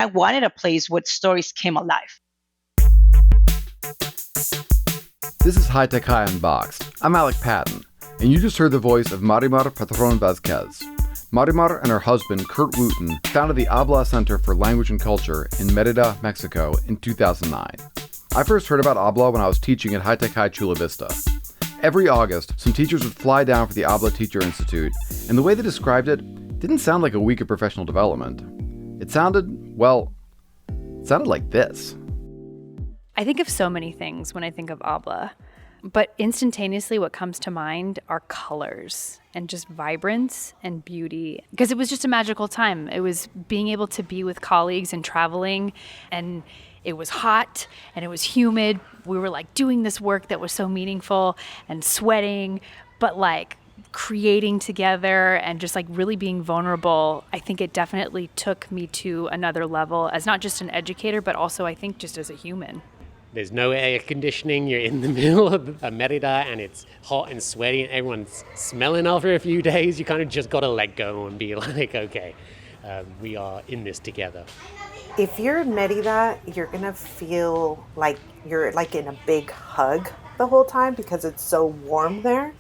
I wanted a place where stories came alive. This is High Tech High Unboxed. I'm Alec Patton, and you just heard the voice of Marimar Patrón Vasquez. Marimar and her husband, Kurt Wootton, founded the Habla Center for Language and Culture in Mérida, Mexico in 2009. I first heard about Habla when I was teaching at High Tech High Chula Vista. Every August, some teachers would fly down for the Habla Teacher Institute, and the way they described it didn't sound like a week of professional development. It sounded like this. I think of so many things when I think of Habla, but instantaneously what comes to mind are colors and just vibrance and beauty, because it was just a magical time. It was being able to be with colleagues and traveling, and it was hot and it was humid. We were like doing this work that was so meaningful and sweating, but like creating together and just like really being vulnerable. I think it definitely took me to another level as not just an educator, but also I think just as a human. There's no air conditioning. You're in the middle of Mérida and it's hot and sweaty and everyone's smelling after a few days. You kind of just got to let go and be like, okay, we are in this together. If you're in Mérida, you're going to feel like you're like in a big hug the whole time because it's so warm there.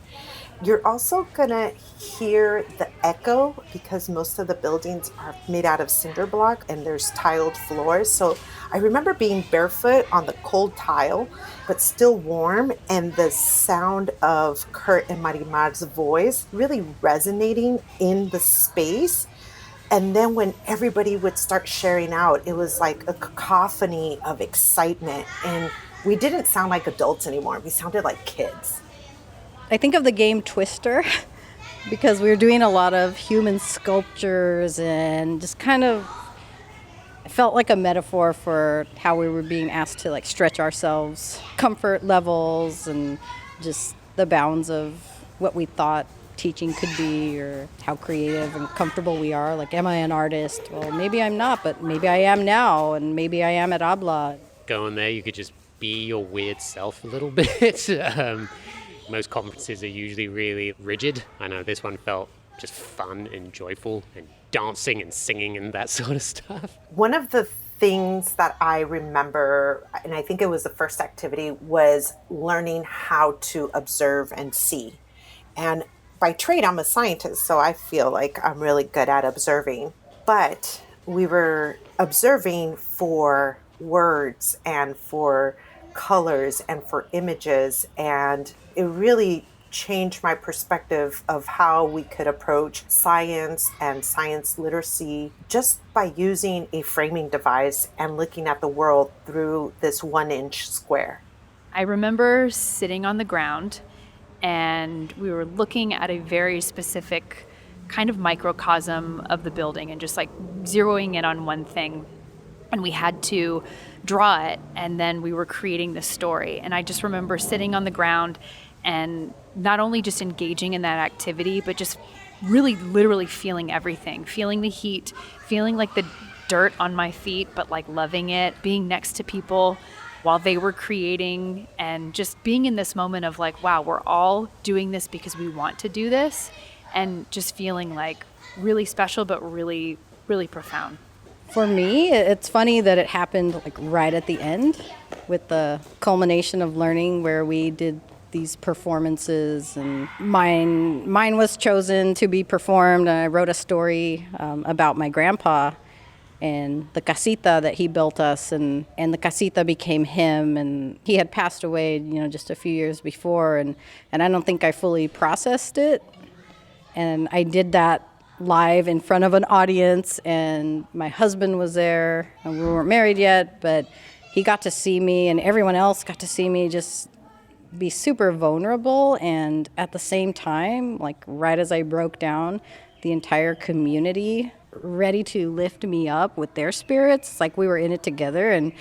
You're also going to hear the echo because most of the buildings are made out of cinder block and there's tiled floors. So I remember being barefoot on the cold tile, but still warm, and the sound of Kurt and Marimar's voice really resonating in the space. And then when everybody would start sharing out, it was like a cacophony of excitement. And we didn't sound like adults anymore. We sounded like kids. I think of the game Twister because we were doing a lot of human sculptures and just kind of felt like a metaphor for how we were being asked to like stretch ourselves, comfort levels, and just the bounds of what we thought teaching could be or how creative and comfortable we are. Like, am I an artist? Well, maybe I'm not, but maybe I am now, and maybe I am at Habla. Going there, you could just be your weird self a little bit. Most conferences are usually really rigid. I know this one felt just fun and joyful and dancing and singing and that sort of stuff. One of the things that I remember, and I think it was the first activity, was learning how to observe and see. And by trade, I'm a scientist, so I feel like I'm really good at observing. But we were observing for words and for colors and for images, and it really changed my perspective of how we could approach science and science literacy just by using a framing device and looking at the world through this 1-inch square. I remember sitting on the ground and we were looking at a very specific kind of microcosm of the building and just like zeroing in on one thing. And we had to draw it, and then we were creating this story. And I just remember sitting on the ground and not only just engaging in that activity, but just really literally feeling everything, feeling the heat, feeling like the dirt on my feet, but like loving it, being next to people while they were creating, and just being in this moment of like, wow, we're all doing this because we want to do this, and just feeling like really special, but really, really profound. For me, it's funny that it happened like right at the end with the culmination of learning where we did these performances, and mine was chosen to be performed. And I wrote a story about my grandpa and the casita that he built us, and the casita became him, and he had passed away, just a few years before, and I don't think I fully processed it. And I did that live in front of an audience, and my husband was there, and we weren't married yet, but he got to see me, and everyone else got to see me just be super vulnerable, and at the same time, like right as I broke down, the entire community ready to lift me up with their spirits, like we were in it together, and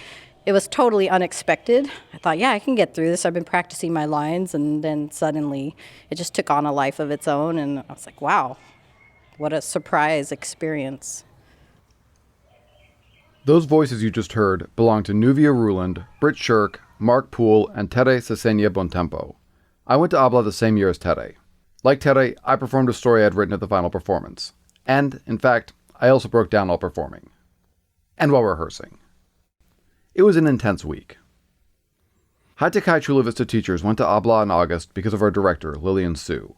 it was totally unexpected. I thought, yeah, I can get through this. I've been practicing my lines, and then suddenly it just took on a life of its own, and I was like, wow. What a surprise experience. Those voices you just heard belong to Nuvia Ruland, Britt Shirk, Mark Poole, and Tere Cesenia Bontempo. I went to Habla the same year as Tere. Like Tere, I performed a story I'd written at the final performance. And, in fact, I also broke down while performing. and while rehearsing. It was an intense week. High Tech High Chula Vista teachers went to Habla in August because of our director, Lillian Sue.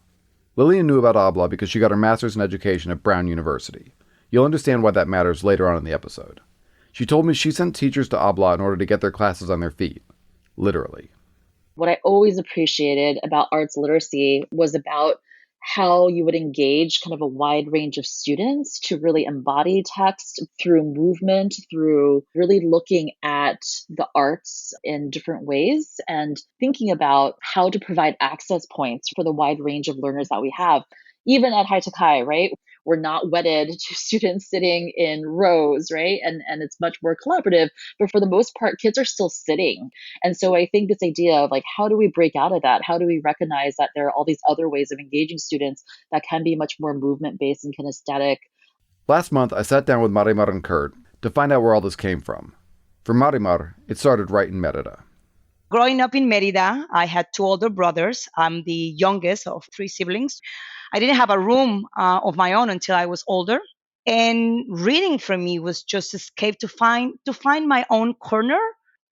Lillian knew about Habla because she got her master's in education at Brown University. You'll understand why that matters later on in the episode. She told me she sent teachers to Habla in order to get their classes on their feet. Literally. What I always appreciated about arts literacy was about how you would engage kind of a wide range of students to really embody text through movement, through really looking at the arts in different ways and thinking about how to provide access points for the wide range of learners that we have. Even at High Tech High, right? We're not wedded to students sitting in rows, right? And it's much more collaborative. But for the most part, kids are still sitting. And so I think this idea of like, how do we break out of that? How do we recognize that there are all these other ways of engaging students that can be much more movement-based and kinesthetic? Last month, I sat down with Marimar and Kurt to find out where all this came from. For Marimar, it started right in Mérida. Growing up in Mérida, I had two older brothers. I'm the youngest of three siblings. I didn't have a room of my own until I was older. And reading for me was just escape to find my own corner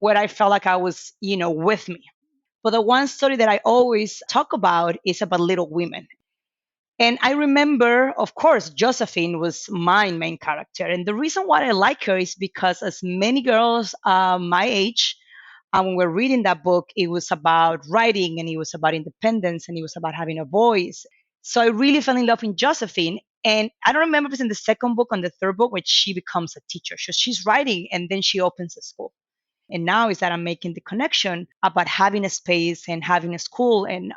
where I felt like I was, with me. But the one story that I always talk about is about Little Women. And I remember, of course, Josephine was my main character. And the reason why I like her is because as many girls my age, when we're reading that book, it was about writing and it was about independence and it was about having a voice. So I really fell in love with Josephine. And I don't remember if it's in the second book or the third book where she becomes a teacher. So she's writing and then she opens a school. And now is that I'm making the connection about having a space and having a school. And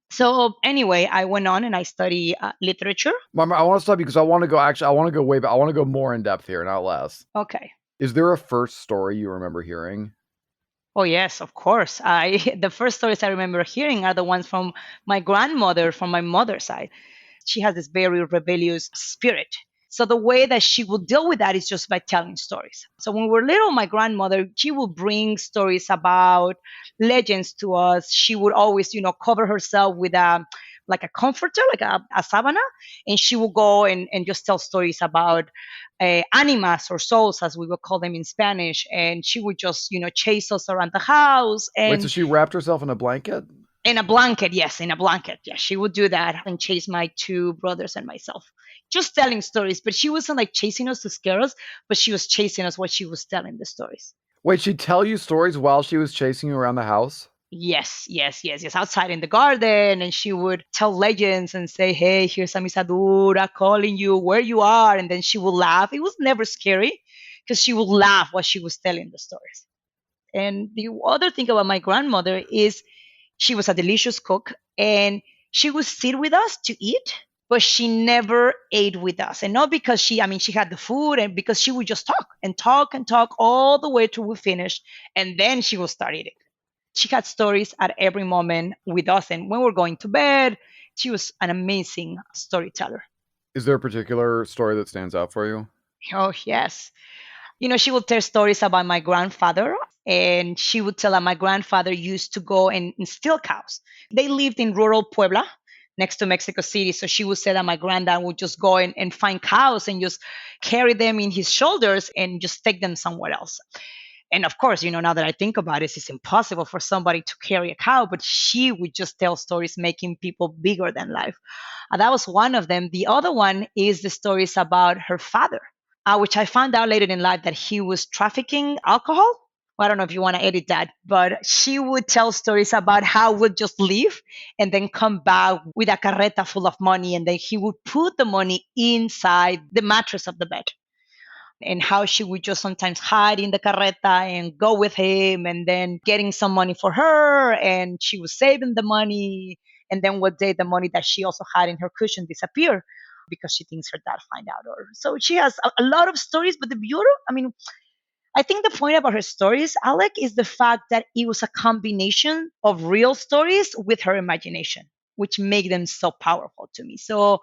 so anyway, I went on and I studied literature. Mama, I want to stop you because I want to go way back. I want to go more in depth here, not less. Okay. Is there a first story you remember hearing? Oh, yes, of course. The first stories I remember hearing are the ones from my grandmother, from my mother's side. She has this very rebellious spirit. So the way that she would deal with that is just by telling stories. So when we were little, my grandmother, she would bring stories about legends to us. She would always, cover herself with like a comforter, like a sabana, and she would go and just tell stories about animas or souls, as we would call them in Spanish. And she would just, chase us around the house. And wait, so she wrapped herself in a blanket? In a blanket, yes, in a blanket. Yes, she would do that and chase my two brothers and myself. Just telling stories, but she wasn't like chasing us to scare us, but she was chasing us while she was telling the stories. Wait, she'd tell you stories while she was chasing you around the house? Yes, outside in the garden, and she would tell legends and say, hey, here's a misadura calling you where you are, and then she would laugh. It was never scary because she would laugh while she was telling the stories. And the other thing about my grandmother is she was a delicious cook, and she would sit with us to eat, but she never ate with us. And not because she had the food, and because she would just talk and talk and talk all the way till we finished, and then she would start eating. She had stories at every moment with us, and when we're going to bed, she was an amazing storyteller. Is there a particular story that stands out for you? Oh, yes. She would tell stories about my grandfather, and she would tell that my grandfather used to go and steal cows. They lived in rural Puebla, next to Mexico City. So she would say that my granddad would just go and find cows and just carry them in his shoulders and just take them somewhere else. And of course, now that I think about it, it's impossible for somebody to carry a cow, but she would just tell stories making people bigger than life. That was one of them. The other one is the stories about her father, which I found out later in life that he was trafficking alcohol. I don't know if you want to edit that, but she would tell stories about how we'd just leave and then come back with a carreta full of money, and then he would put the money inside the mattress of the bed. And how she would just sometimes hide in the carreta and go with him, and then getting some money for her, and she was saving the money. And then one day the money that she also had in her cushion disappeared because she thinks her dad find out. Or so she has a lot of stories, but the beauty, I think the point about her stories, Alec, is the fact that it was a combination of real stories with her imagination, which make them so powerful to me. So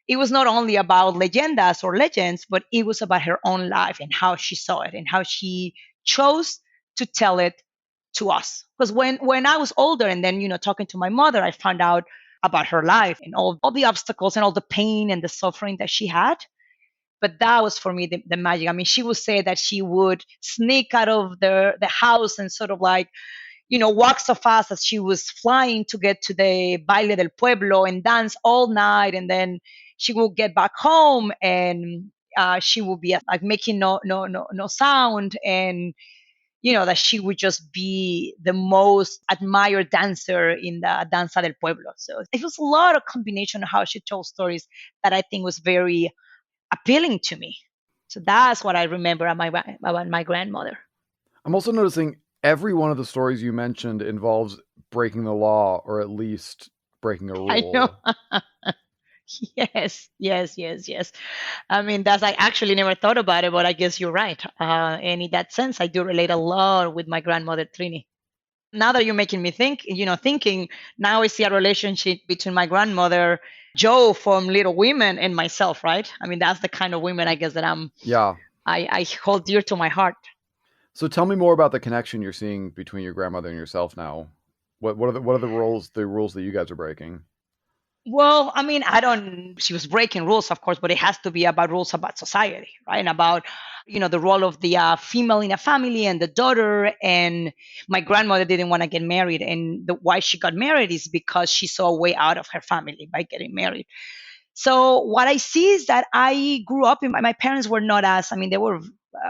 it was not only about leyendas or legends, but it was about her own life and how she saw it and how she chose to tell it to us. Because when I was older and then, talking to my mother, I found out about her life and all the obstacles and all the pain and the suffering that she had. But that was for me the magic. I mean, she would say that she would sneak out of the house and sort of like, walk so fast as she was flying to get to the baile del pueblo and dance all night, and then she will get back home and she will be like making no sound, and that she would just be the most admired dancer in the danza del pueblo. So it was a lot of combination of how she told stories that I think was very appealing to me. So that's what I remember about my grandmother. I'm also noticing every one of the stories you mentioned involves breaking the law, or at least breaking a rule. I know. Yes. I mean, I actually never thought about it, but I guess you're right. And in that sense, I do relate a lot with my grandmother, Trini. Now that you're making me thinking, now I see a relationship between my grandmother, Joe from Little Women, and myself, right? I mean, that's the kind of women I guess that I hold dear to my heart. So tell me more about the connection you're seeing between your grandmother and yourself now. What are the rules that you guys are breaking? Well, I mean, she was breaking rules, of course, but it has to be about rules about society, right? And about, the role of the female in a family and the daughter. And my grandmother didn't want to get married. And why she got married is because she saw a way out of her family by getting married. So what I see is that I grew up my parents were not they were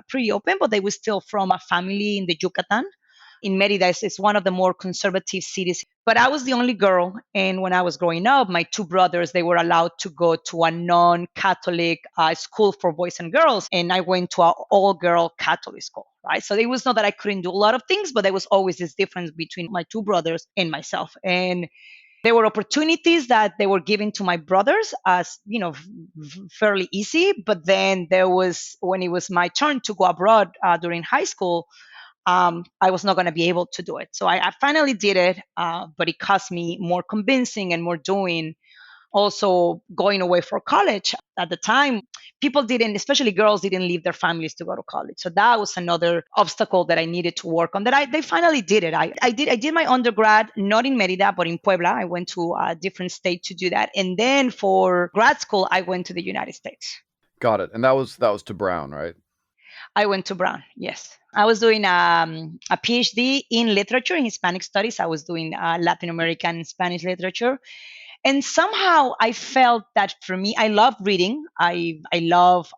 pretty open, but they were still from a family in the Yucatan. In Mérida, it's one of the more conservative cities. But I was the only girl. And when I was growing up, my two brothers, they were allowed to go to a non-Catholic school for boys and girls. And I went to an all-girl Catholic school, right? So it was not that I couldn't do a lot of things, but there was always this difference between my two brothers and myself. And there were opportunities that they were giving to my brothers as, fairly easy. But then when it was my turn to go abroad during high school, I was not going to be able to do it. So I finally did it, but it cost me more convincing and more doing. Also, going away for college at the time, people didn't, especially girls, didn't leave their families to go to college. So that was another obstacle that I needed to work on. They finally did it. I did my undergrad not in Mérida but in Puebla. I went to a different state to do that, and then for grad school, I went to the United States. Got it. And that was to Brown, right? I went to Brown, yes. I was doing a PhD in literature, in Hispanic studies. I was doing Latin American Spanish literature. And somehow I felt that for me, I love reading. I love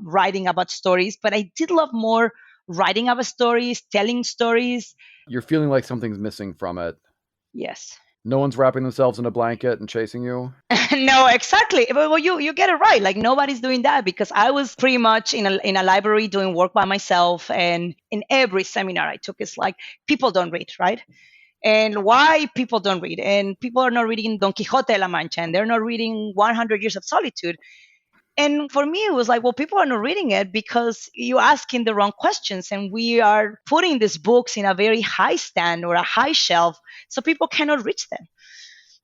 writing about stories, but I did love more writing about stories, telling stories. You're feeling like something's missing from it. Yes. No one's wrapping themselves in a blanket and chasing you? No, exactly. Well, you get it right. Like nobody's doing that, because I was pretty much in a library doing work by myself. And in every seminar I took, it's like people don't read, right? And why people don't read. And people are not reading Don Quixote de la Mancha, and they're not reading 100 Years of Solitude. And for me, it was like, well, people are not reading it because you're asking the wrong questions. And we are putting these books in a very high stand or a high shelf, so people cannot reach them.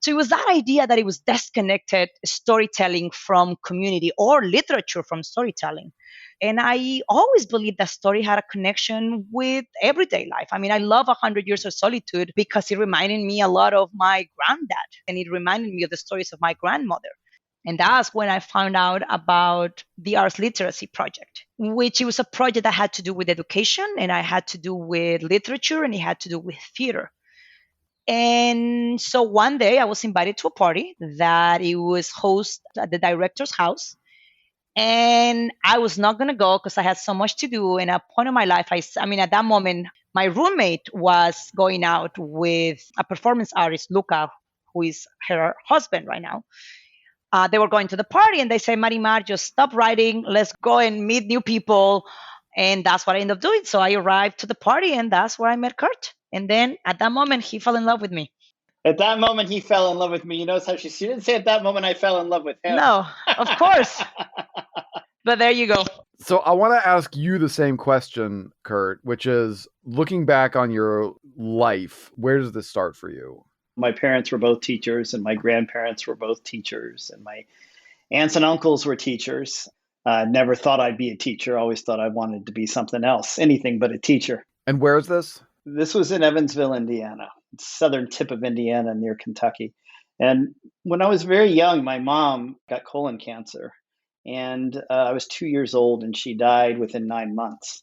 So it was that idea that it was disconnected storytelling from community, or literature from storytelling. And I always believed that story had a connection with everyday life. I mean, I love 100 Years of Solitude because it reminded me a lot of my granddad, and it reminded me of the stories of my grandmother. And that's when I found out about the Arts Literacy Project, which it was a project that had to do with education, and I had to do with literature, and it had to do with theater. And so one day I was invited to a party that it was hosted at the director's house. And I was not going to go because I had so much to do. And at a point in my life, I mean, at that moment, my roommate was going out with a performance artist, Luca, who is her husband right now. They were going to the party, and they say, Marimar, just stop writing. Let's go and meet new people. And that's what I ended up doing. So I arrived to the party, and that's where I met Kurt. And then at that moment, he fell in love with me. At that moment, he fell in love with me. You notice how she didn't say at that moment I fell in love with him. No, of course. But there you go. So I want to ask you the same question, Kurt, which is, looking back on your life, where does this start for you? My parents were both teachers, and my grandparents were both teachers, and my aunts and uncles were teachers. Never thought I'd be a teacher. Always thought I wanted to be something else, anything but a teacher. And where is this? This was in Evansville, Indiana, southern tip of Indiana near Kentucky. And when I was very young, my mom got colon cancer. And I was 2 years old, and she died within 9 months.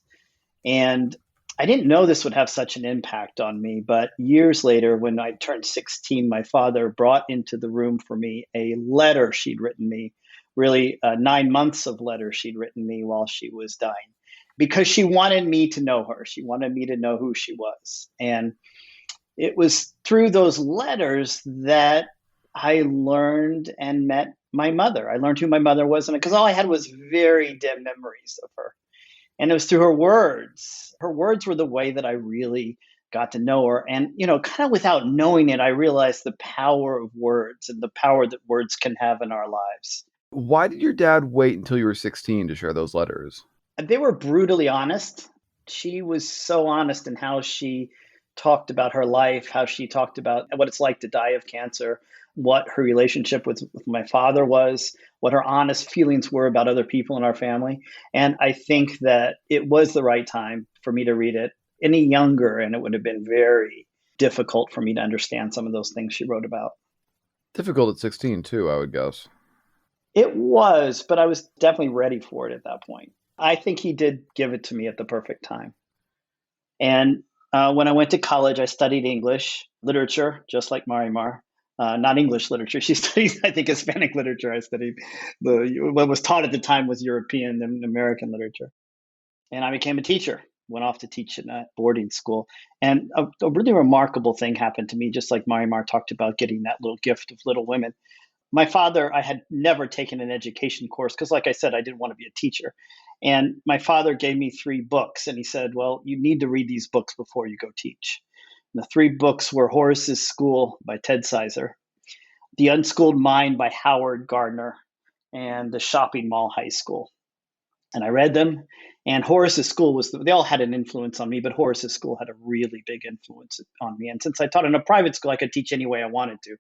And I didn't know this would have such an impact on me, but years later, when I turned 16, my father brought into the room for me a letter she'd written me, really 9 months of letters she'd written me while she was dying, because she wanted me to know her. She wanted me to know who she was. And it was through those letters that I learned and met my mother. I learned who my mother was, because all I had was very dim memories of her. And it was through her words. Her words were the way that I really got to know her. And, kind of without knowing it, I realized the power of words and the power that words can have in our lives. Why did your dad wait until you were 16 to share those letters? They were brutally honest. She was so honest in how she talked about her life, how she talked about what it's like to die of cancer, what her relationship with my father was, what her honest feelings were about other people in our family. And I think that it was the right time for me to read it. Any younger, and it would have been very difficult for me to understand some of those things she wrote about. Difficult at 16 too, I would guess. It was, but I was definitely ready for it at that point. I think he did give it to me at the perfect time. And when I went to college, I studied English literature, just like Marimar. Not English literature. She studied, I think, Hispanic literature. I studied what was taught at the time was European and American literature. And I became a teacher, went off to teach in a boarding school. And a really remarkable thing happened to me, just like Marimar talked about getting that little gift of Little Women. My father, I had never taken an education course because, like I said, I didn't want to be a teacher. And my father gave me 3 books, and he said, well, you need to read these books before you go teach. And the 3 books were Horace's School by Ted Sizer, The Unschooled Mind by Howard Gardner, and The Shopping Mall High School. And I read them. And Horace's School they all had an influence on me, but Horace's School had a really big influence on me. And since I taught in a private school, I could teach any way I wanted to.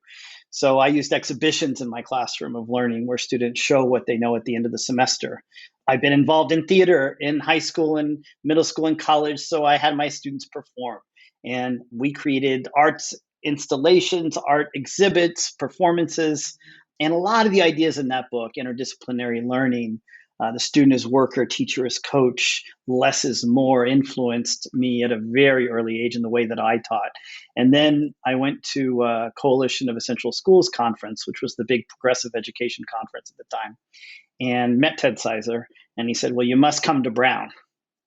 So I used exhibitions in my classroom of learning where students show what they know at the end of the semester. I've been involved in theater in high school and middle school and college, so I had my students perform. And we created arts installations, art exhibits, performances, and a lot of the ideas in that book, interdisciplinary learning, the student as worker, teacher as coach, less is more, influenced me at a very early age in the way that I taught. And then I went to a Coalition of Essential Schools conference, which was the big progressive education conference at the time, and met Ted Sizer. And he said, well, you must come to Brown.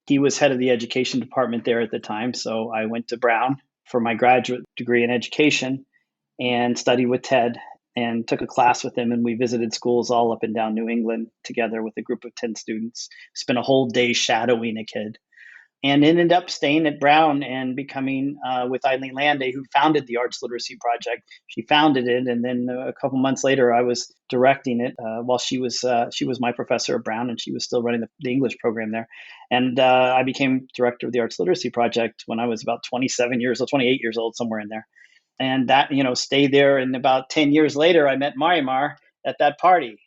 He was head of the education department there at the time. So I went to Brown for my graduate degree in education and studied with Ted and took a class with him. And we visited schools all up and down New England together with a group of 10 students, spent a whole day shadowing a kid, and ended up staying at Brown and becoming with Eileen Landay, who founded the Arts Literacy Project. She founded it. And then a couple months later, I was directing it while she was my professor at Brown, and she was still running the English program there. And I became director of the Arts Literacy Project when I was about 28 years old, somewhere in there. And that, stayed there. And about 10 years later, I met Marimar at that party.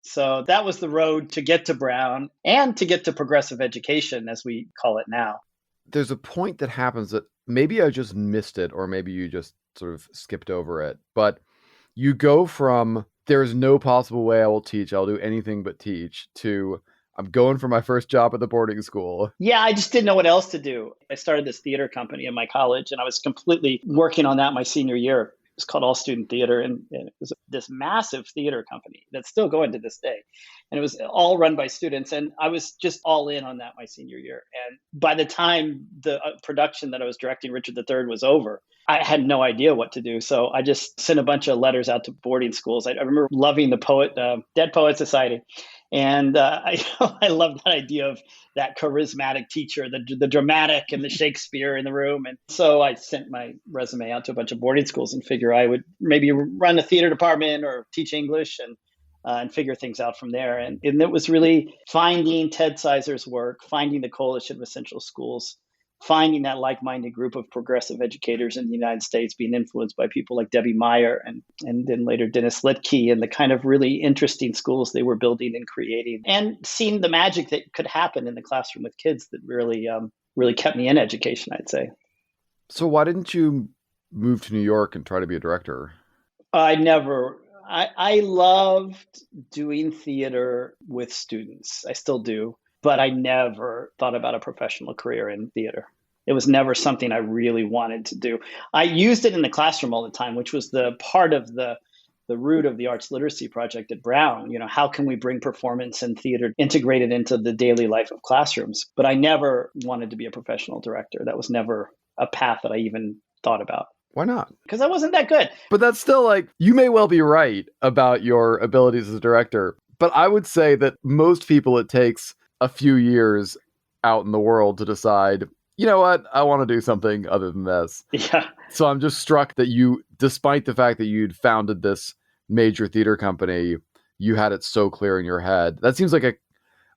So that was the road to get to Brown and to get to progressive education, as we call it now. There's a point that happens that maybe I just missed it, or maybe you just sort of skipped over it. But you go from there is no possible way I will teach, I'll do anything but teach, to I'm going for my first job at the boarding school. Yeah, I just didn't know what else to do. I started this theater company in my college, and I was completely working on that my senior year. It's called All Student Theater, and it was this massive theater company that's still going to this day. And it was all run by students, and I was just all in on that my senior year. And by the time the production that I was directing, Richard III, was over, I had no idea what to do. So I just sent a bunch of letters out to boarding schools. I remember loving the Dead Poet Society. And I love that idea of that charismatic teacher, the dramatic and the Shakespeare in the room. And so I sent my resume out to a bunch of boarding schools and figure I would maybe run a theater department or teach English and figure things out from there. And it was really finding Ted Sizer's work, finding the Coalition of Essential Schools, finding that like-minded group of progressive educators in the United States, being influenced by people like Debbie Meyer and then later Dennis Littke, and the kind of really interesting schools they were building and creating, and seeing the magic that could happen in the classroom with kids that really kept me in education, I'd say. So why didn't you move to New York and try to be a director? I never I loved doing theater with students. I still do, but I never thought about a professional career in theater. It was never something I really wanted to do. I used it in the classroom all the time, which was the part of the root of the arts literacy project at Brown. How can we bring performance and theater integrated into the daily life of classrooms? But I never wanted to be a professional director. That was never a path that I even thought about. Why not? Because I wasn't that good. But that's still like, you may well be right about your abilities as a director, but I would say that most people, it takes a few years out in the world to decide, you know what, I want to do something other than this. Yeah. So I'm just struck that you, despite the fact that you'd founded this major theater company, you had it so clear in your head. That seems like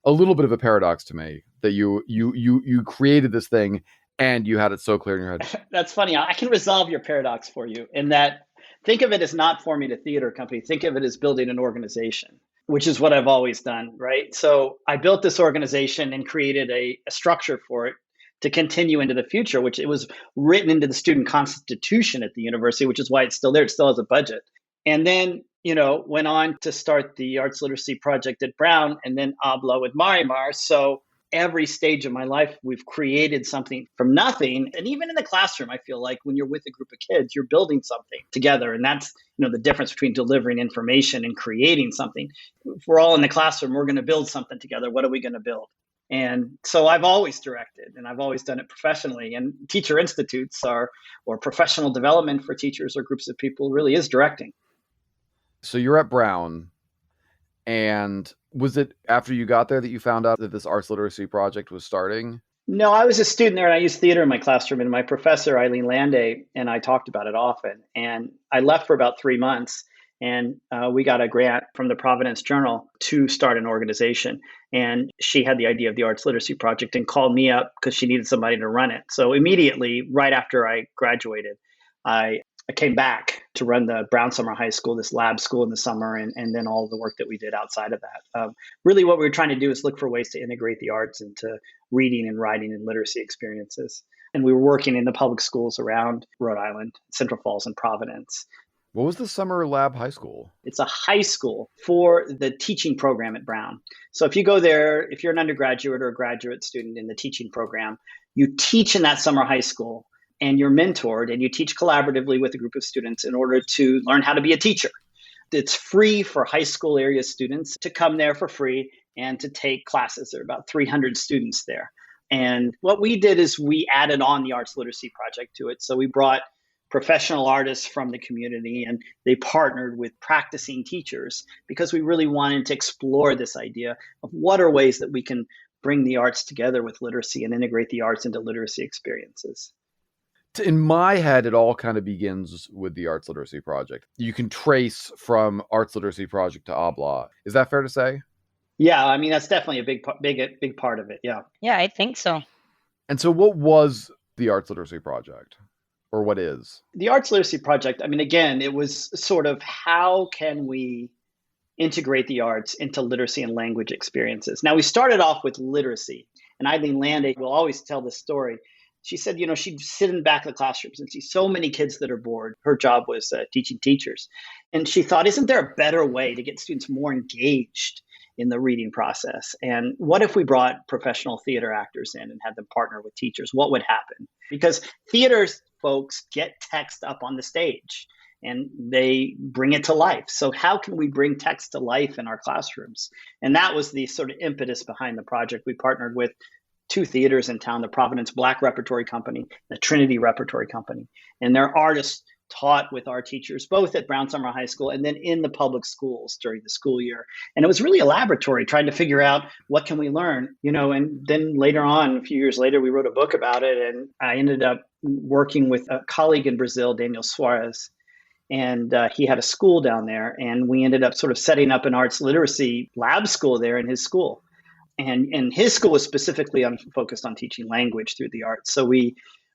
a little bit of a paradox to me, that you created this thing and you had it so clear in your head. That's funny. I can resolve your paradox for you in that, think of it as not forming a theater company. Think of it as building an organization, which is what I've always done, right? So I built this organization and created a structure for it to continue into the future, which it was written into the student constitution at the university, which is why it's still there. It still has a budget. And then, went on to start the Arts Literacy Project at Brown and then Habla with Marimar. So every stage of my life, we've created something from nothing. And even in the classroom, I feel like when you're with a group of kids, you're building something together. And that's, the difference between delivering information and creating something. If we're all in the classroom, we're going to build something together. What are we going to build? And so I've always directed, and I've always done it professionally. And teacher institutes or professional development for teachers or groups of people really is directing. So you're at Brown, and was it after you got there that you found out that this arts literacy project was starting? No, I was a student there, and I used theater in my classroom, and my professor, Eileen Landay, and I talked about it often. And I left for about 3 months, and we got a grant from the Providence Journal to start an organization. And she had the idea of the Arts Literacy Project and called me up because she needed somebody to run it. So immediately, right after I graduated, I came back to run the Brown Summer High School, this lab school in the summer, and then all the work that we did outside of that. Really, what we were trying to do is look for ways to integrate the arts into reading and writing and literacy experiences. And we were working in the public schools around Rhode Island, Central Falls, and Providence. What was the Summer Lab High School? It's a high school for the teaching program at Brown. So if you go there, if you're an undergraduate or a graduate student in the teaching program, you teach in that summer high school and you're mentored and you teach collaboratively with a group of students in order to learn how to be a teacher. It's free for high school area students to come there for free and to take classes. There are about 300 students there. And what we did is we added on the Arts Literacy Project to it. So we brought professional artists from the community, and they partnered with practicing teachers because we really wanted to explore this idea of what are ways that we can bring the arts together with literacy and integrate the arts into literacy experiences. In my head, it all kind of begins with the Arts Literacy Project. You can trace from Arts Literacy Project to Habla. Is that fair to say? Yeah, I mean, that's definitely a big part of it. Yeah. Yeah, I think so. And so what was the Arts Literacy Project? Or what is? The Arts Literacy Project, I mean, again, it was sort of how can we integrate the arts into literacy and language experiences. Now, we started off with literacy, and Eileen Landay will always tell this story. She said, she'd sit in the back of the classrooms and see so many kids that are bored. Her job was teaching teachers. And she thought, isn't there a better way to get students more engaged in the reading process? And what if we brought professional theater actors in and had them partner with teachers? What would happen? Because theaters folks get text up on the stage and they bring it to life. So how can we bring text to life in our classrooms? And that was the sort of impetus behind the project. We partnered with 2 theaters in town, the Providence Black Repertory Company, the Trinity Repertory Company. And their artists taught with our teachers, both at Brown Summer High School and then in the public schools during the school year. And it was really a laboratory trying to figure out what can we learn, and then later on, a few years later, we wrote a book about it. And I ended up working with a colleague in Brazil, Daniel Suarez, and he had a school down there. And we ended up sort of setting up an arts literacy lab school there in his school. And his school was specifically focused on teaching language through the arts. So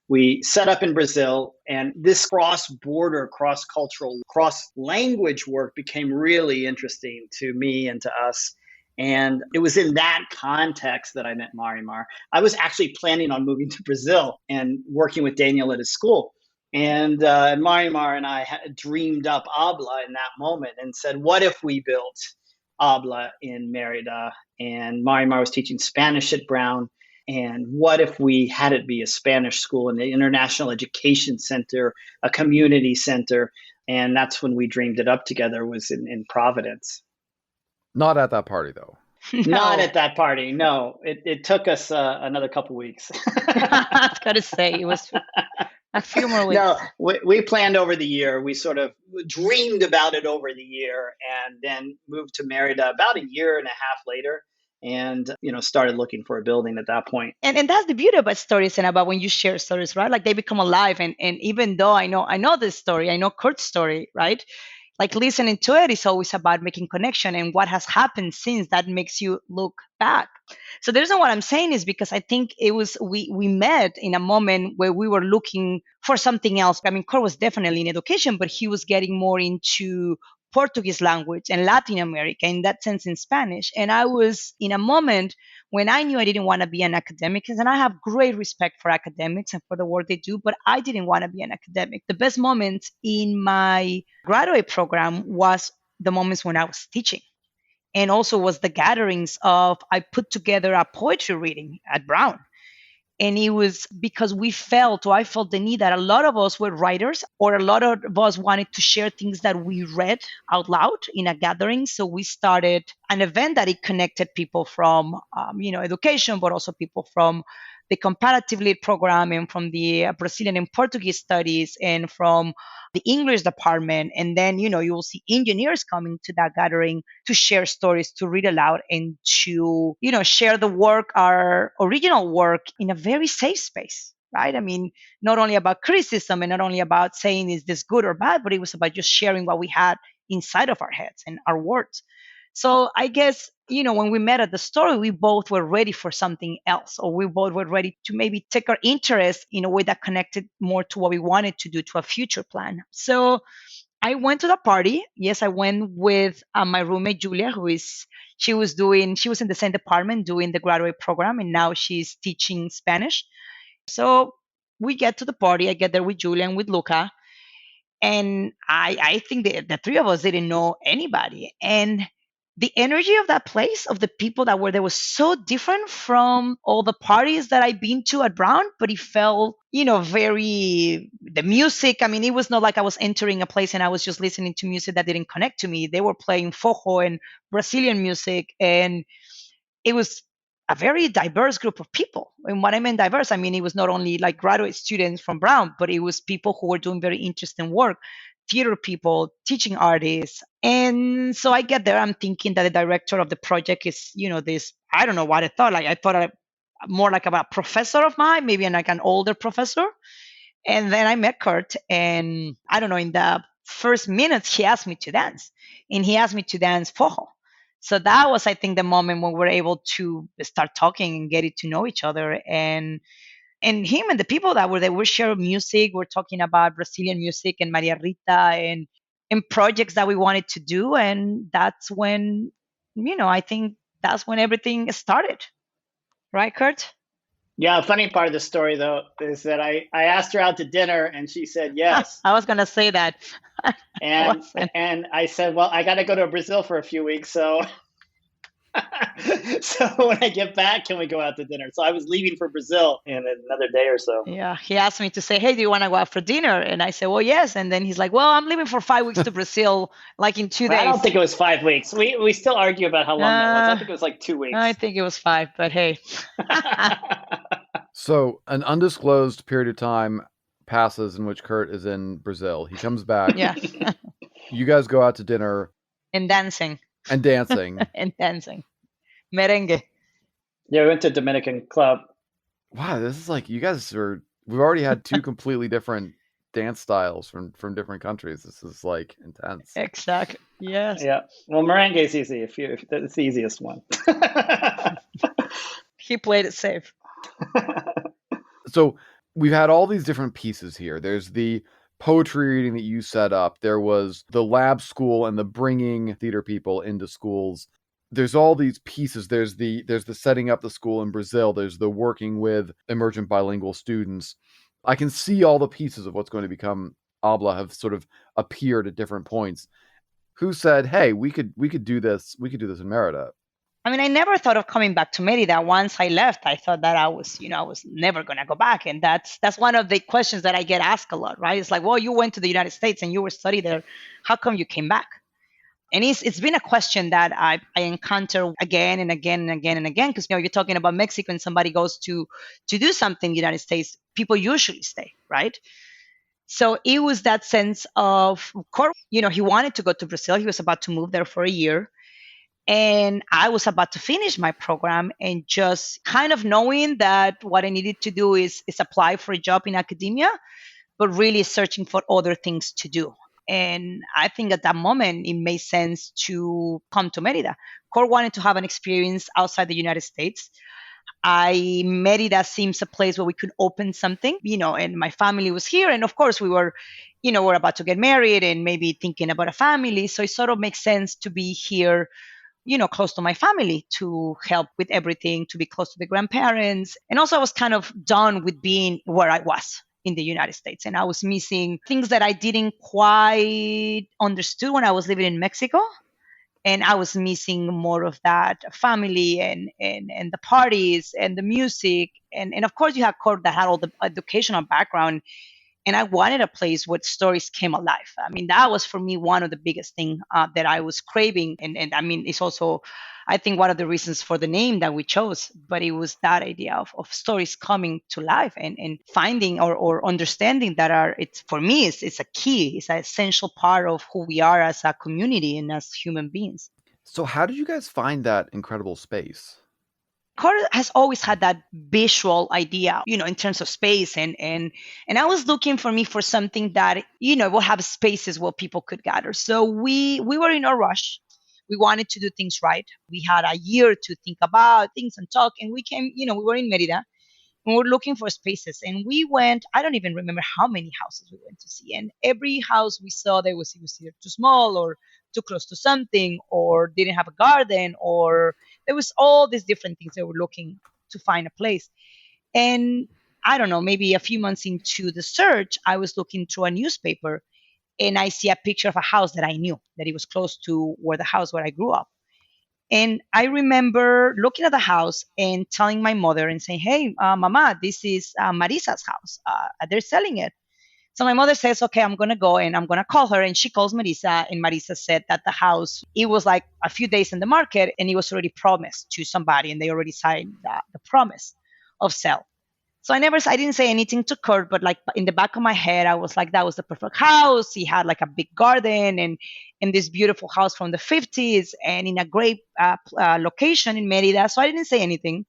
we set up in Brazil, and this cross-border, cross-cultural, cross-language work became really interesting to me and to us. And it was in that context that I met Marimar. I was actually planning on moving to Brazil and working with Daniel at his school. And Marimar and I had dreamed up Habla in that moment and said, what if we built Habla in Mérida? And Marimar was teaching Spanish at Brown. And what if we had it be a Spanish school, an international education center, a community center? And that's when we dreamed it up together, was in Providence. Not at that party, though. Not at that party. No, it took us another couple weeks. I was going to say, it was a few more weeks. No, we planned over the year. We sort of dreamed about it over the year and then moved to Mérida about a year and a half later and, started looking for a building at that point. And that's the beauty about stories and about when you share stories, right? Like they become alive. And even though I know this story, I know Kurt's story, right? Like listening to it is always about making connection and what has happened since that makes you look back. So the reason what I'm saying is because I think it was we met in a moment where we were looking for something else. I mean, Kurt was definitely in education, but he was getting more into Portuguese language and Latin America, in that sense, in Spanish. And I was in a moment when I knew I didn't want to be an academic, and I have great respect for academics and for the work they do, but I didn't want to be an academic. The best moments in my graduate program was the moments when I was teaching. And also was the gatherings of, I put together a poetry reading at Brown. And it was because I felt the need that a lot of us were writers, or a lot of us wanted to share things that we read out loud in a gathering. So we started an event that it connected people from, education, but also people from the comparative lit program and from the Brazilian and Portuguese studies and from the English department. And then, you will see engineers coming to that gathering to share stories, to read aloud, and to, share the work, our original work, in a very safe space, right? I mean, not only about criticism and not only about saying, is this good or bad, but it was about just sharing what we had inside of our heads and our words. So I guess, when we met at the story, we both were ready for something else, or we both were ready to maybe take our interest in a way that connected more to what we wanted to do, to a future plan. So I went to the party. Yes, I went with my roommate, Julia, she was in the same department doing the graduate program, and now she's teaching Spanish. So we get to the party. I get there with Julia and with Luca. And I think the three of us didn't know anybody. And the energy of that place, of the people that were there, was so different from all the parties that I've been to at Brown, but it felt, the music. I mean, it was not like I was entering a place and I was just listening to music that didn't connect to me. They were playing forró and Brazilian music, and it was a very diverse group of people. And what I mean diverse, I mean, it was not only like graduate students from Brown, but it was people who were doing very interesting work, theater people, teaching artists. And so I get there, I'm thinking that the director of the project is, this, I don't know what I thought. Like, I thought more like about a professor of mine, maybe like an older professor. And then I met Kurt, and I don't know, in the first minutes, he asked me to dance, and he asked me to dance forró. So that was, I think, the moment when we were able to start talking and getting to know each other. And him and the people that were there were sharing music. We're talking about Brazilian music and Maria Rita and projects that we wanted to do. And that's when, I think that's when everything started. Right, Kurt? Yeah, the funny part of the story, though, is that I asked her out to dinner and she said yes. I was going to say that. And I said, well, I got to go to Brazil for a few weeks. So so when I get back, can we go out to dinner? So I was leaving for Brazil in another day or so. Yeah, he asked me to say, hey, do you want to go out for dinner? And I said, well, yes. And then he's like, well, I'm leaving for 5 weeks to Brazil, like in 2 days. I don't think it was 5 weeks. We still argue about how long that was. I think it was like 2 weeks. I think it was 5, but hey. So an undisclosed period of time passes in which Kurt is in Brazil. He comes back. Yeah. You guys go out to dinner. And dancing. And dancing. And dancing. Merengue. Yeah, we went to a Dominican club. Wow, this is like, we've already had 2 completely different dance styles from different countries. This is like intense. Exactly. Yes. Yeah. Well, merengue is easy. If it's the easiest one. He played it safe. So we've had all these different pieces here. There's the poetry reading that you set up. There was the lab school and the bringing theater people into schools. There's all these pieces. There's the setting up the school in Brazil. There's the working with emergent bilingual students. I can see all the pieces of what's going to become Habla have sort of appeared at different points. Who said, "Hey, we could do this. We could do this in Merida"? I mean, I never thought of coming back to Mérida. Once I left, I thought that I was never going to go back. And that's one of the questions that I get asked a lot, right? It's like, well, you went to the United States and you were studying there. How come you came back? And it's been a question that I encounter again and again and again and again, because you're talking about Mexico and somebody goes to do something in the United States, people usually stay, right? So it was that sense of course, he wanted to go to Brazil. He was about to move there for a year. And I was about to finish my program, and just kind of knowing that what I needed to do is apply for a job in academia, but really searching for other things to do. And I think at that moment, it made sense to come to Merida. Kurt wanted to have an experience outside the United States. Merida seems a place where we could open something, and my family was here. And of course, we were, we're about to get married and maybe thinking about a family. So it sort of makes sense to be here, close to my family, to help with everything, to be close to the grandparents. And also I was kind of done with being where I was in the United States. And I was missing things that I didn't quite understood when I was living in Mexico. And I was missing more of that family and the parties and the music. And of course you have Kurt that had all the educational background. And I wanted a place where stories came alive. I mean, that was for me one of the biggest things that I was craving. And I mean, it's also, I think, one of the reasons for the name that we chose. But it was that idea of stories coming to life and finding or understanding that for me, it's a key. It's an essential part of who we are as a community and as human beings. So how did you guys find that incredible space? Kurt has always had that visual idea, in terms of space. And I was looking for something that, will have spaces where people could gather. So we were in a rush. We wanted to do things right. We had a year to think about things and talk. And we came, we were in Mérida and we were looking for spaces. And we went, I don't even remember how many houses we went to see. And every house we saw, it was either too small or too close to something, or didn't have a garden, or there was all these different things that were looking to find a place. And I don't know, maybe a few months into the search, I was looking through a newspaper and I see a picture of a house that I knew, that it was close to the house where I grew up. And I remember looking at the house and telling my mother and saying, hey, Mama, this is Marisa's house. They're selling it. So my mother says, okay, I'm going to go and I'm going to call her. And she calls Marisa, and Marisa said that the house, it was like a few days in the market and it was already promised to somebody and they already signed the promise of sale. So I didn't say anything to Kurt, but like in the back of my head, I was like, that was the perfect house. He had like a big garden and this beautiful house from the 50s and in a great location in Mérida. So I didn't say anything.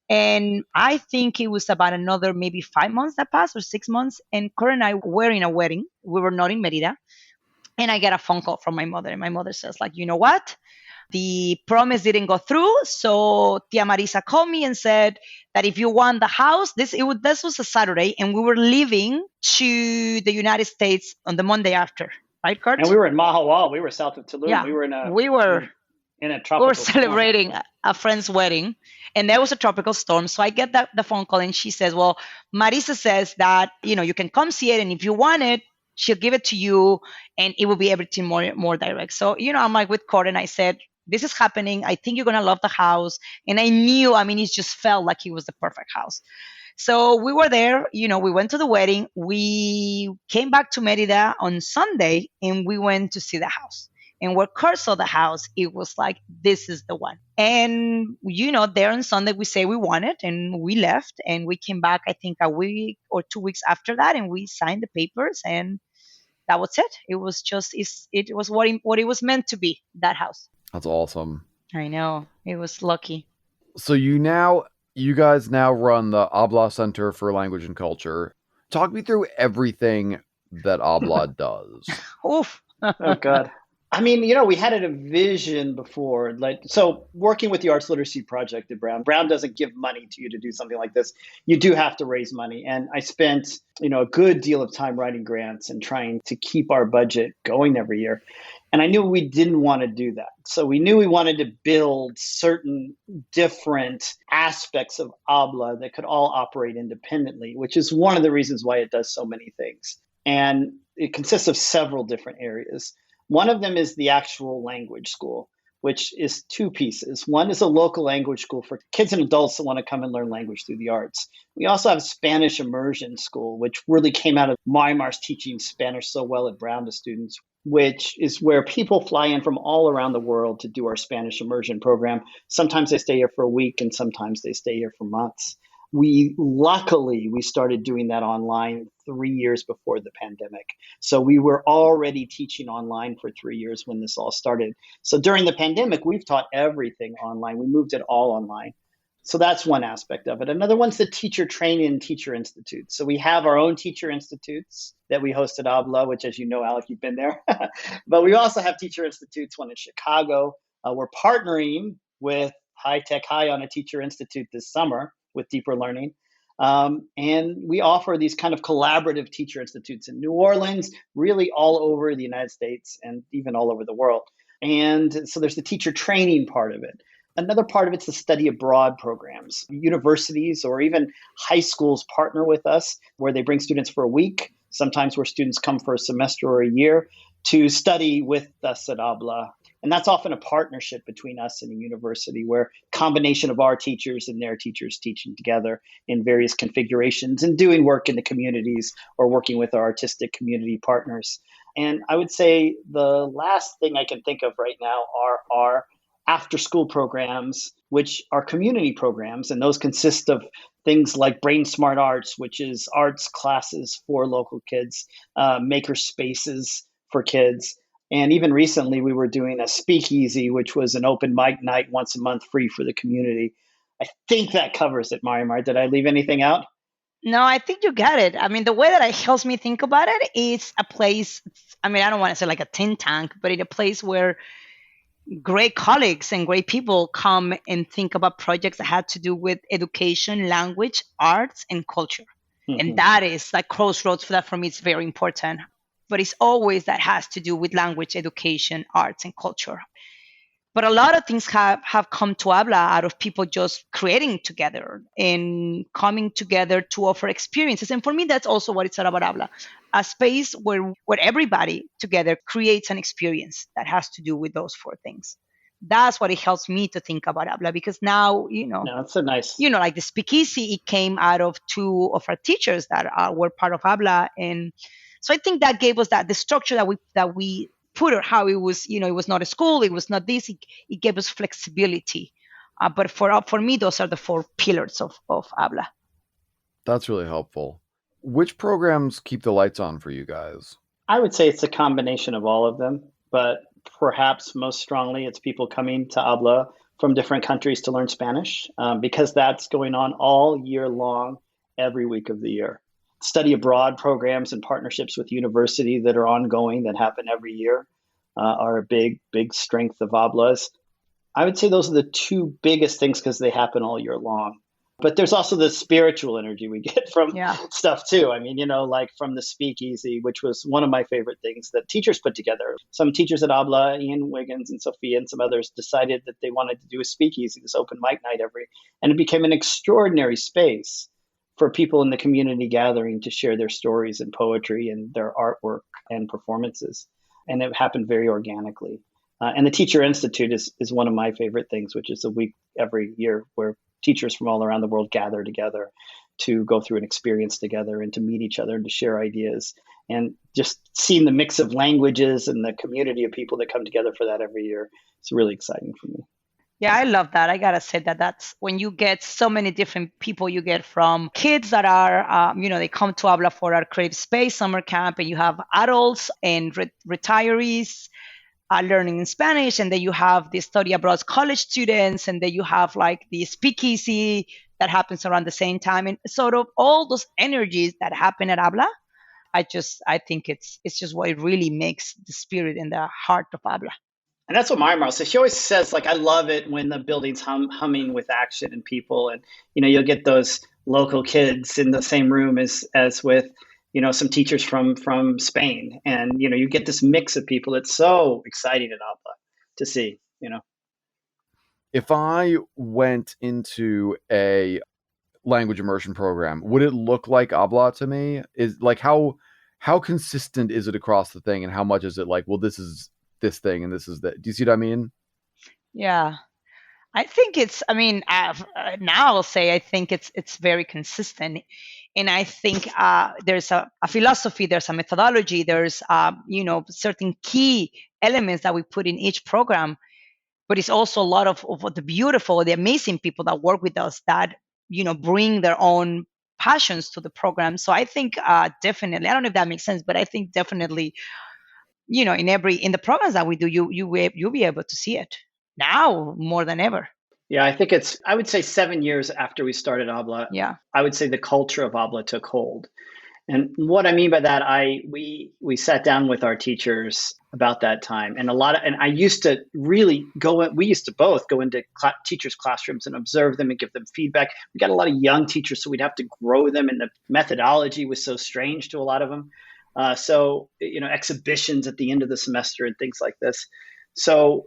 And I think it was about another maybe 5 months that passed, or 6 months. And Kurt and I were in a wedding. We were not in Mérida. And I get a phone call from my mother. And my mother says, like, you know what? The promise didn't go through. So Tia Marisa called me and said that if you want the house, this was a Saturday. And we were leaving to the United States on the Monday after. Right, Kurt? And we were in Mahahual. We were south of Tulum. Yeah, we were in a tropical we were celebrating a friend's wedding, and there was a tropical storm. So I get the phone call, and she says, well, Marisa says that, you can come see it, and if you want it, she'll give it to you, and it will be everything more direct. So, I'm like with Kurt, and I said, this is happening. I think you're going to love the house. And I knew, it just felt like it was the perfect house. So we were there, we went to the wedding. We came back to Mérida on Sunday, and we went to see the house. And where Kurt saw the house, it was like, this is the one. And, there on Sunday, we say we want it, and we left, and we came back, I think, a week or 2 weeks after that, and we signed the papers, and that was it. It was just, it was what it was meant to be, that house. That's awesome. I know. It was lucky. So you guys now run the Habla Center for Language and Culture. Talk me through everything that Habla does. Oof. Oh, God. We had a vision before, so working with the Arts Literacy Project at Brown doesn't give money to you to do something like this. You do have to raise money. And I spent, a good deal of time writing grants and trying to keep our budget going every year. And I knew we didn't want to do that. So we knew we wanted to build certain different aspects of Habla that could all operate independently, which is one of the reasons why it does so many things. And it consists of several different areas. One of them is the actual language school, which is two pieces. One is a local language school for kids and adults that want to come and learn language through the arts. We also have Spanish immersion school, which really came out of Marimar's teaching Spanish so well at Brown to students, which is where people fly in from all around the world to do our Spanish immersion program. Sometimes they stay here for a week and sometimes they stay here for months. Luckily, we started doing that online 3 years before the pandemic. So we were already teaching online for 3 years when this all started. So during the pandemic, we've taught everything online. We moved it all online. So that's one aspect of it. Another one's the teacher training and teacher institutes. So we have our own teacher institutes that we host at Habla, which, as you know, Alec, you've been there. But we also have teacher institutes, one in Chicago. We're partnering with High Tech High on a teacher institute this summer with deeper learning. And we offer these kind of collaborative teacher institutes in New Orleans, really all over the United States and even all over the world. And so there's the teacher training part of it. Another part of it's the study abroad programs. Universities or even high schools partner with us where they bring students for a week, sometimes where students come for a semester or a year to study with us at Habla. And that's often a partnership between us and a university where combination of our teachers and their teachers teaching together in various configurations and doing work in the communities or working with our artistic community partners. And I would say the last thing I can think of right now are our after school programs, which are community programs. And those consist of things like Brain Smart Arts, which is arts classes for local kids, maker spaces for kids. And even recently, we were doing a speakeasy, which was an open mic night once a month free for the community. I think that covers it, Marimar. Did I leave anything out? No, I think you got it. I mean, the way that it helps me think about it is a place, I mean, I don't want to say like a tin tank, but it's a place where great colleagues and great people come and think about projects that had to do with education, language, arts, and culture. Mm-hmm. And that is like crossroads for that. For me, it's very important. But it's always that has to do with language, education, arts, and culture. But a lot of things have come to Habla out of people just creating together and coming together to offer experiences. And for me, that's also what it's all about Habla, a space where everybody together creates an experience that has to do with those four things. That's what it helps me to think about Habla, because now, No, it's so nice. Like the speakeasy, it came out of two of our teachers that were part of Habla. And so I think that gave us the structure that we put it, how it was, it was not a school, it was not this, it gave us flexibility. But for me, those are the four pillars of Habla. That's really helpful. Which programs keep the lights on for you guys? I would say it's a combination of all of them, but perhaps most strongly it's people coming to Habla from different countries to learn Spanish, because that's going on all year long, every week of the year. Study abroad programs and partnerships with university that are ongoing, that happen every year, are a big strength of Habla's. I would say those are the two biggest things because they happen all year long. But there's also the spiritual energy we get from stuff too. I mean, like from the speakeasy, which was one of my favorite things that teachers put together. Some teachers at Habla, Ian Wiggins and Sophia and some others, decided that they wanted to do a speakeasy, this open mic night and it became an extraordinary space for people in the community gathering to share their stories and poetry and their artwork and performances. And it happened very organically. And the Teacher Institute is one of my favorite things, which is a week every year where teachers from all around the world gather together to go through an experience together and to meet each other and to share ideas. And just seeing the mix of languages and the community of people that come together for that every year, it's really exciting for me. Yeah, I love that. I got to say that's when you get so many different people. You get from kids that are, they come to Habla for our Creative Space summer camp, and you have adults and retirees learning in Spanish, and then you have the study abroad college students, and then you have like the speakeasy that happens around the same time, and sort of all those energies that happen at Habla. I think it's just what it really makes the spirit and the heart of Habla. And that's what Marimar says. She always says, I love it when the building's humming with action and people. And, you'll get those local kids in the same room as with, some teachers from Spain, and you get this mix of people. It's so exciting at Habla to see. If I went into a language immersion program, would it look like Habla to me? Is like how consistent is it across the thing, and how much is it like, well, this is this thing and this is that? Do you see what I mean? Yeah. I think now I'll say I think it's very consistent, and I think there's a philosophy, there's a methodology, there's certain key elements that we put in each program, but it's also a lot of the beautiful, the amazing people that work with us that bring their own passions to the program. So I think definitely, I don't know if that makes sense, but I think definitely, in the programs that we do, you'll be able to see it now more than ever. Yeah, I would say 7 years after we started Habla, Yeah. I would say the culture of Habla took hold. And what I mean by that, we sat down with our teachers about that time, and I used to really we used to both go into teachers' classrooms and observe them and give them feedback. We got a lot of young teachers, so we'd have to grow them, and the methodology was so strange to a lot of them. So exhibitions at the end of the semester and things like this. So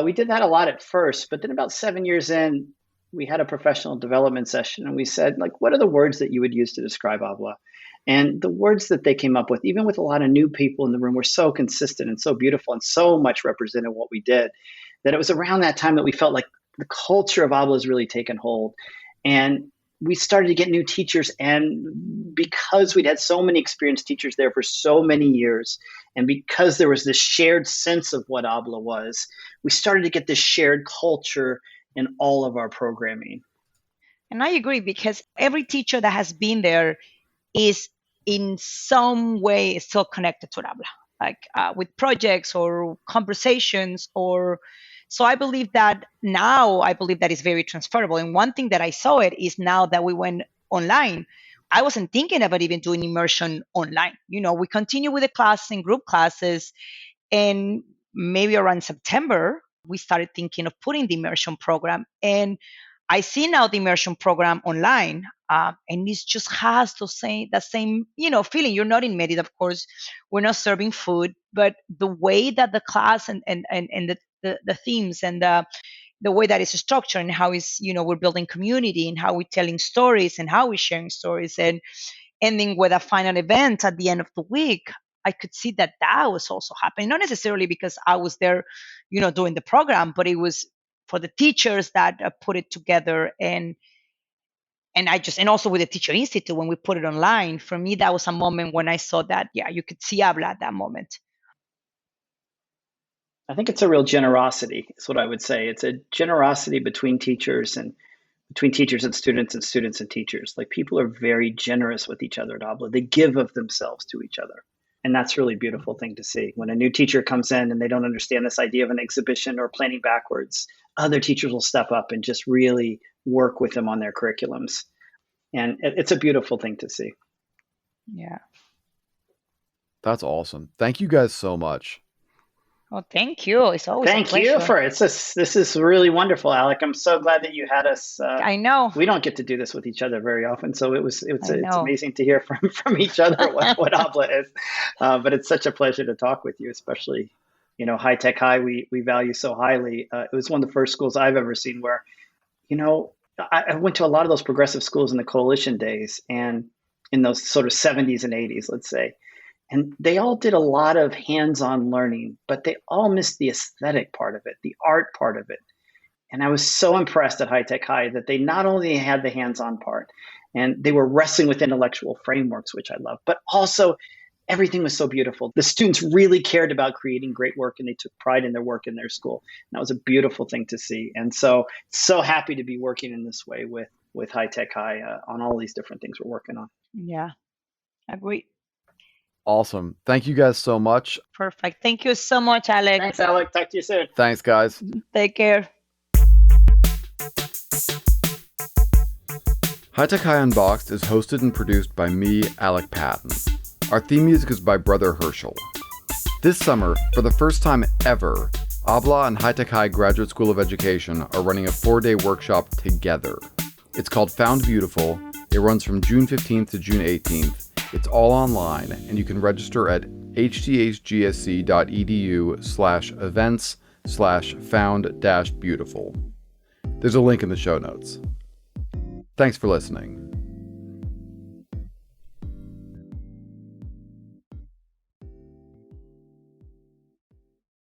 we did that a lot at first, but then about 7 years in, we had a professional development session, and we said, like, what are the words that you would use to describe Habla? And the words that they came up with, even with a lot of new people in the room, were so consistent and so beautiful and so much represented what we did, that it was around that time that we felt like the culture of Habla has really taken hold. And we started to get new teachers. And because we'd had so many experienced teachers there for so many years, and because there was this shared sense of what Habla was, we started to get this shared culture in all of our programming. And I agree, because every teacher that has been there is in some way still connected to Habla, like with projects or conversations so I believe that it's very transferable. And one thing that I saw it is now that we went online, I wasn't thinking about even doing immersion online. We continue with the classes and group classes, and maybe around September, we started thinking of putting the immersion program. And I see now the immersion program online, and it just has the same feeling. You're not in Mérida, of course. We're not serving food, but the way that the class and the themes and the way that it's structured, and how we're building community, and how we're telling stories, and how we're sharing stories, and ending with a final event at the end of the week, I could see that was also happening. Not necessarily because I was there, doing the program, but it was for the teachers that put it together, and also with the Teacher Institute, when we put it online, for me, that was a moment when I saw that, you could see Habla at that moment. I think it's a real generosity, is what I would say. It's a generosity between teachers and students and students and teachers. Like, people are very generous with each other at Habla. They give of themselves to each other. And that's a really beautiful thing to see. When a new teacher comes in and they don't understand this idea of an exhibition or planning backwards, other teachers will step up and just really work with them on their curriculums. And it's a beautiful thing to see. Yeah. That's awesome. Thank you guys so much. Oh, thank you. It's always a pleasure. This is really wonderful, Alec. I'm so glad that you had us. I know. We don't get to do this with each other very often, so it's amazing to hear from each other what Habla is. But it's such a pleasure to talk with you, especially, High Tech High, we value so highly. It was one of the first schools I've ever seen where, I went to a lot of those progressive schools in the coalition days, and in those sort of 70s and 80s, let's say. And they all did a lot of hands-on learning, but they all missed the aesthetic part of it, the art part of it. And I was so impressed at High Tech High that they not only had the hands-on part, and they were wrestling with intellectual frameworks, which I love, but also everything was so beautiful. The students really cared about creating great work, and they took pride in their work in their school. And that was a beautiful thing to see. And so happy to be working in this way with High Tech High on all these different things we're working on. Yeah, agree. Awesome. Thank you guys so much. Perfect. Thank you so much, Alec. Thanks, Alec. Talk to you soon. Thanks, guys. Take care. High Tech High Unboxed is hosted and produced by me, Alec Patton. Our theme music is by Brother Herschel. This summer, for the first time ever, Habla and High Tech High Graduate School of Education are running a 4-day workshop together. It's called Found Beautiful. It runs from June 15th to June 18th. It's all online, and you can register at hthgsc.edu/events/found-beautiful. There's a link in the show notes. Thanks for listening.